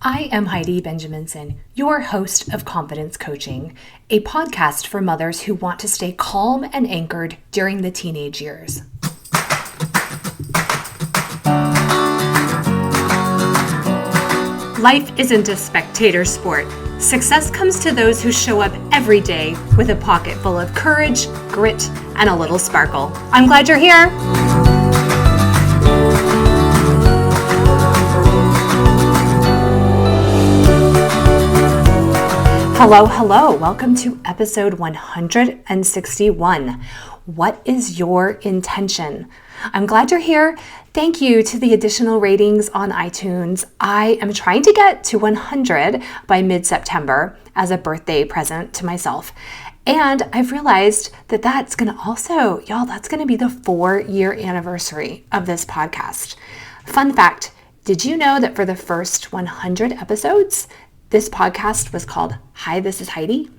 I am Heidi Benjaminson, your host of Confidence Coaching, a podcast for mothers who want to stay calm and anchored during the teenage years. Life isn't a spectator sport. Success comes to those who show up every day with a pocket full of courage, grit, and a little sparkle. I'm glad you're here. Hello. Welcome to episode 161. What is your intention? I'm glad you're here. Thank you to the additional ratings on iTunes. I am trying to get to 100 by mid-September as a birthday present to myself. And I've realized that that's going to be the 4-year anniversary of this podcast. Fun fact, did you know that for the first 100 episodes, this podcast was called Hi, This is Heidi?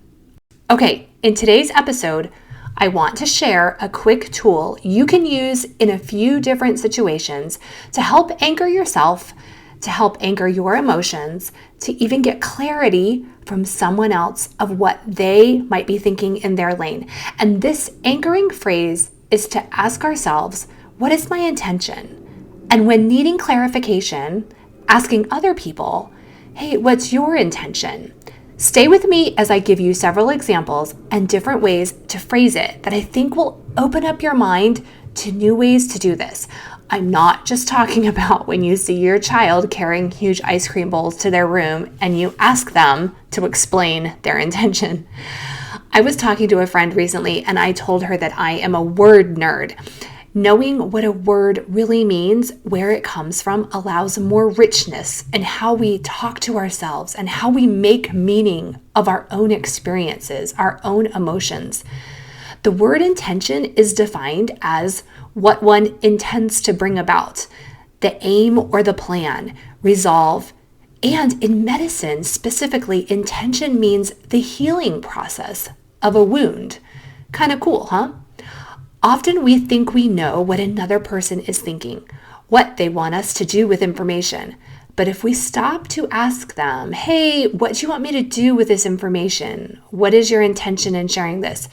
Okay, in today's episode, I want to share a quick tool you can use in a few different situations to help anchor yourself, to help anchor your emotions, to even get clarity from someone else of what they might be thinking in their lane. And this anchoring phrase is to ask ourselves, what is my intention? And when needing clarification, asking other people, hey, what's your intention? Stay with me as I give you several examples and different ways to phrase it that I think will open up your mind to new ways to do this. I'm not just talking about when you see your child carrying huge ice cream bowls to their room and you ask them to explain their intention. I was talking to a friend recently and I told her that I am a word nerd. Knowing what a word really means, where it comes from, allows more richness in how we talk to ourselves and how we make meaning of our own experiences, our own emotions. The word intention is defined as what one intends to bring about, the aim or the plan, resolve. And in medicine, specifically, intention means the healing process of a wound. Kind of cool, huh? Often we think we know what another person is thinking, what they want us to do with information. But if we stop to ask them, hey, what do you want me to do with this information? What is your intention in sharing this?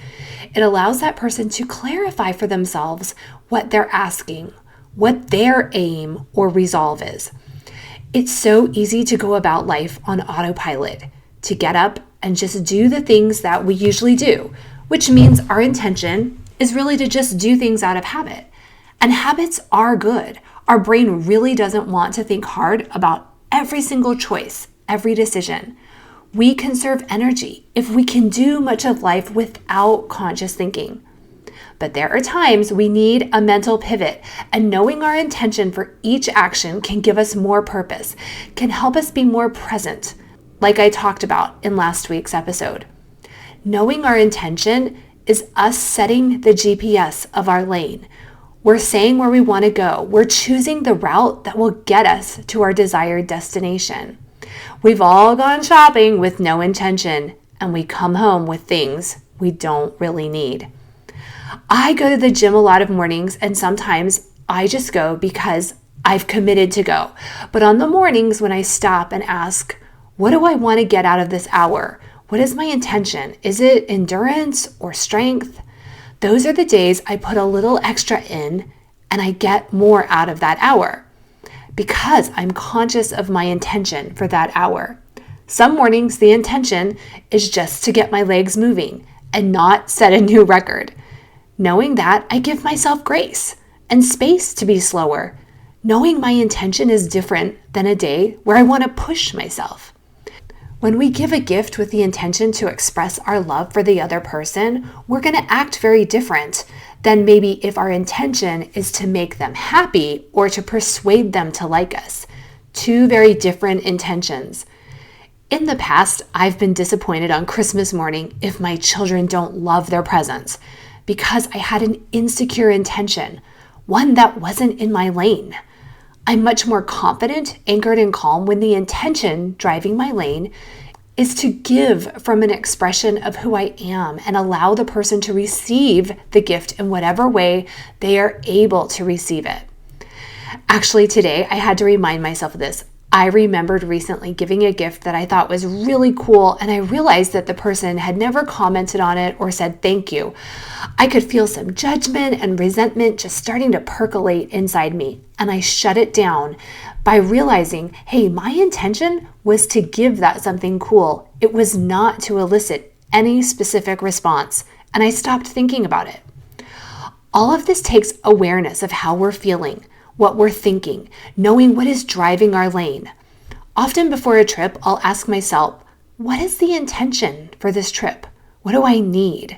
It allows that person to clarify for themselves what they're asking, what their aim or resolve is. It's so easy to go about life on autopilot, to get up and just do the things that we usually do, which means our intention is really to just do things out of habit. And habits are good. Our brain really doesn't want to think hard about every single choice, every decision. We conserve energy if we can do much of life without conscious thinking. But there are times we need a mental pivot, and knowing our intention for each action can give us more purpose, can help us be more present, like I talked about in last week's episode. Knowing our intention is us setting the GPS of our lane. We're saying where we want to go. We're choosing the route that will get us to our desired destination. We've all gone shopping with no intention, and we come home with things we don't really need. I go to the gym a lot of mornings, and sometimes I just go because I've committed to go. But on the mornings when I stop and ask, what do I want to get out of this hour? What is my intention? Is it endurance or strength? Those are the days I put a little extra in and I get more out of that hour because I'm conscious of my intention for that hour. Some mornings, the intention is just to get my legs moving and not set a new record. Knowing that, I give myself grace and space to be slower. Knowing my intention is different than a day where I want to push myself. When we give a gift with the intention to express our love for the other person, we're going to act very different than maybe if our intention is to make them happy or to persuade them to like us. Two very different intentions. In the past, I've been disappointed on Christmas morning if my children don't love their presents because I had an insecure intention, one that wasn't in my lane. I'm much more confident, anchored, and calm when the intention driving my lane is to give from an expression of who I am and allow the person to receive the gift in whatever way they are able to receive it. Actually, today I had to remind myself of this. I remembered recently giving a gift that I thought was really cool, and I realized that the person had never commented on it or said thank you. I could feel some judgment and resentment just starting to percolate inside me, and I shut it down by realizing, hey, my intention was to give that something cool. It was not to elicit any specific response, and I stopped thinking about it. All of this takes awareness of how we're feeling, what we're thinking, knowing what is driving our lane. Often before a trip, I'll ask myself, what is the intention for this trip? What do I need?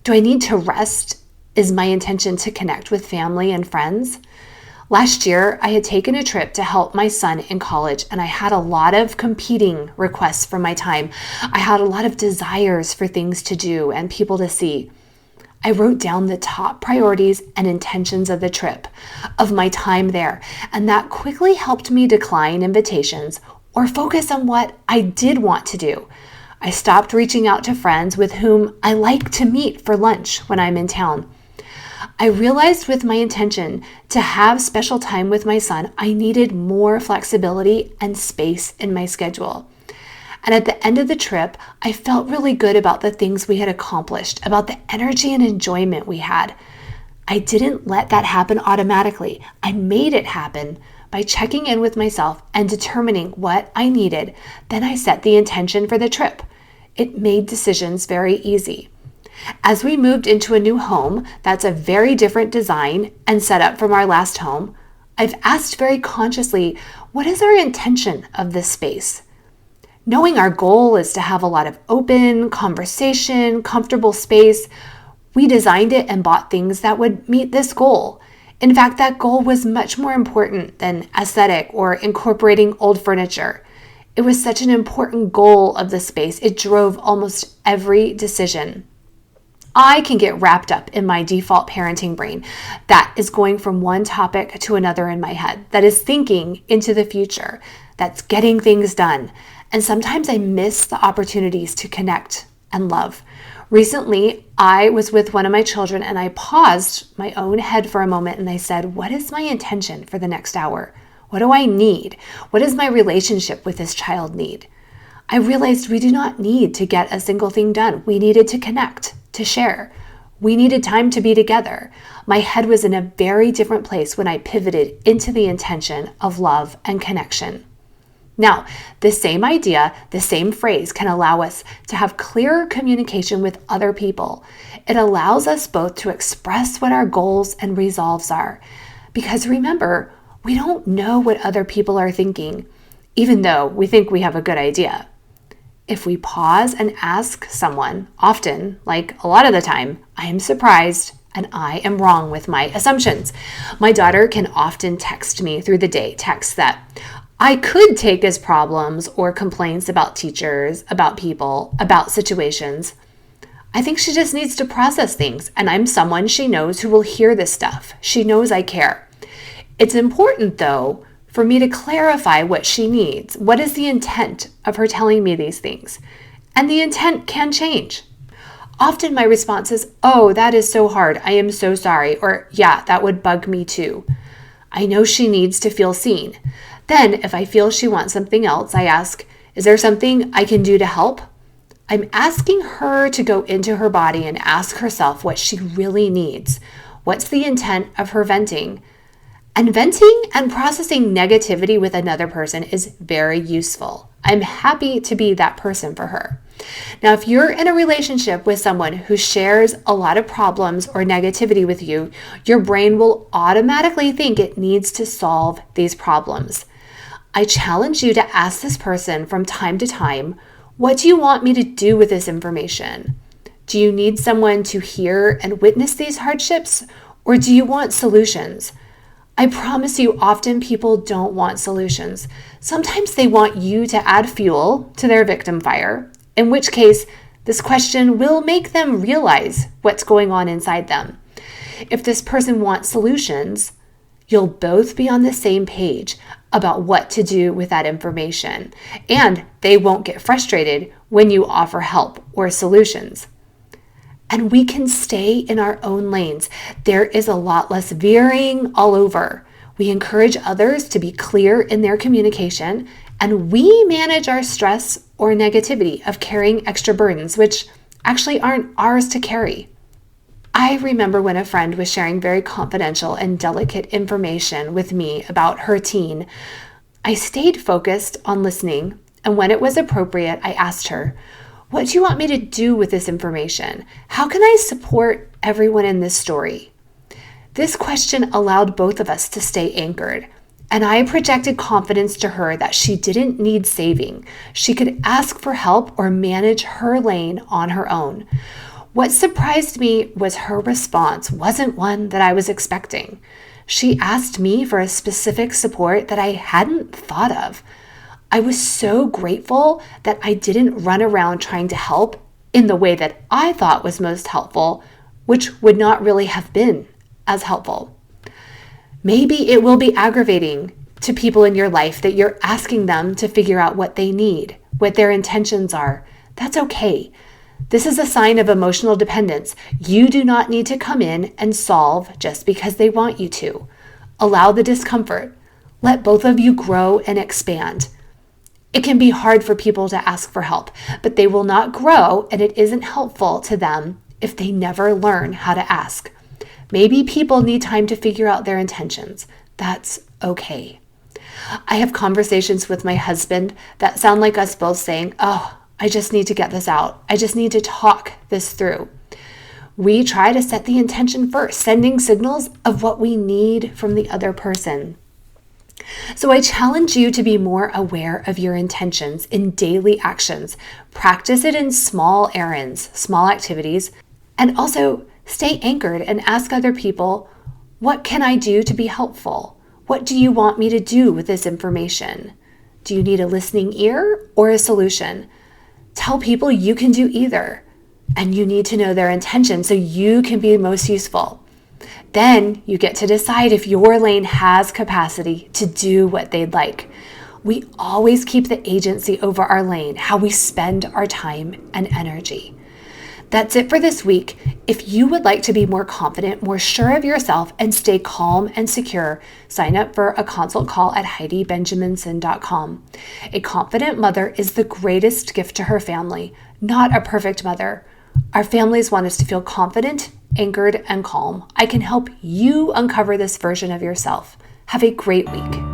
Do I need to rest? Is my intention to connect with family and friends? Last year, I had taken a trip to help my son in college, and I had a lot of competing requests for my time. I had a lot of desires for things to do and people to see. I wrote down the top priorities and intentions of the trip, of my time there, and that quickly helped me decline invitations or focus on what I did want to do. I stopped reaching out to friends with whom I like to meet for lunch when I'm in town. I realized with my intention to have special time with my son, I needed more flexibility and space in my schedule. And at the end of the trip, I felt really good about the things we had accomplished, about the energy and enjoyment we had. I didn't let that happen automatically. I made it happen by checking in with myself and determining what I needed. Then I set the intention for the trip. It made decisions very easy. As we moved into a new home that's a very different design and setup from our last home, I've asked very consciously, what is our intention of this space? Knowing our goal is to have a lot of open conversation, comfortable space, we designed it and bought things that would meet this goal. In fact, that goal was much more important than aesthetic or incorporating old furniture. It was such an important goal of the space. It drove almost every decision. I can get wrapped up in my default parenting brain that is going from one topic to another in my head, that is thinking into the future, that's getting things done. And sometimes I miss the opportunities to connect and love. Recently, I was with one of my children and I paused my own head for a moment and I said, what is my intention for the next hour? What do I need? What does my relationship with this child need? I realized we do not need to get a single thing done. We needed to connect, to share. We needed time to be together. My head was in a very different place when I pivoted into the intention of love and connection. Now, the same idea, the same phrase can allow us to have clearer communication with other people. It allows us both to express what our goals and resolves are. Because remember, we don't know what other people are thinking, even though we think we have a good idea. If we pause and ask someone, often, like a lot of the time, I am surprised and I am wrong with my assumptions. My daughter can often text me through the day, texts that I could take as problems or complaints about teachers, about people, about situations. I think she just needs to process things, and I'm someone she knows who will hear this stuff. She knows I care. It's important, though, for me to clarify what she needs. What is the intent of her telling me these things? And the intent can change. Often my response is, oh, that is so hard. I am so sorry. Or, yeah, that would bug me too. I know she needs to feel seen. Then, if I feel she wants something else, I ask, is there something I can do to help? I'm asking her to go into her body and ask herself what she really needs. What's the intent of her venting? And venting and processing negativity with another person is very useful. I'm happy to be that person for her. Now, if you're in a relationship with someone who shares a lot of problems or negativity with you, your brain will automatically think it needs to solve these problems. I challenge you to ask this person from time to time, what do you want me to do with this information? Do you need someone to hear and witness these hardships, or do you want solutions? I promise you, often people don't want solutions. Sometimes they want you to add fuel to their victim fire, in which case this question will make them realize what's going on inside them. If this person wants solutions, you'll both be on the same page about what to do with that information, and they won't get frustrated when you offer help or solutions. And we can stay in our own lanes. There is a lot less veering all over. We encourage others to be clear in their communication, and we manage our stress or negativity of carrying extra burdens, which actually aren't ours to carry. I remember when a friend was sharing very confidential and delicate information with me about her teen. I stayed focused on listening, and when it was appropriate, I asked her, "What do you want me to do with this information? How can I support everyone in this story?" This question allowed both of us to stay anchored, and I projected confidence to her that she didn't need saving. She could ask for help or manage her lane on her own. What surprised me was her response wasn't one that I was expecting. She asked me for a specific support that I hadn't thought of. I was so grateful that I didn't run around trying to help in the way that I thought was most helpful, which would not really have been as helpful. Maybe it will be aggravating to people in your life that you're asking them to figure out what they need, what their intentions are. That's okay. This is a sign of emotional dependence. You do not need to come in and solve just because they want you to. Allow the discomfort. Let both of you grow and expand. It can be hard for people to ask for help, but they will not grow, and it isn't helpful to them if they never learn how to ask. Maybe people need time to figure out their intentions. That's okay. I have conversations with my husband that sound like us both saying, "Oh, I just need to get this out. I just need to talk this through." We try to set the intention first, sending signals of what we need from the other person. So I challenge you to be more aware of your intentions in daily actions. Practice it in small errands, small activities, and also stay anchored and ask other people, "What can I do to be helpful? What do you want me to do with this information? Do you need a listening ear or a solution?" Tell people you can do either, and you need to know their intention so you can be most useful. Then you get to decide if your lane has capacity to do what they'd like. We always keep the agency over our lane, how we spend our time and energy. That's it for this week. If you would like to be more confident, more sure of yourself, and stay calm and secure, sign up for a consult call at HeidiBenjaminson.com. A confident mother is the greatest gift to her family, not a perfect mother. Our families want us to feel confident, anchored, and calm. I can help you uncover this version of yourself. Have a great week.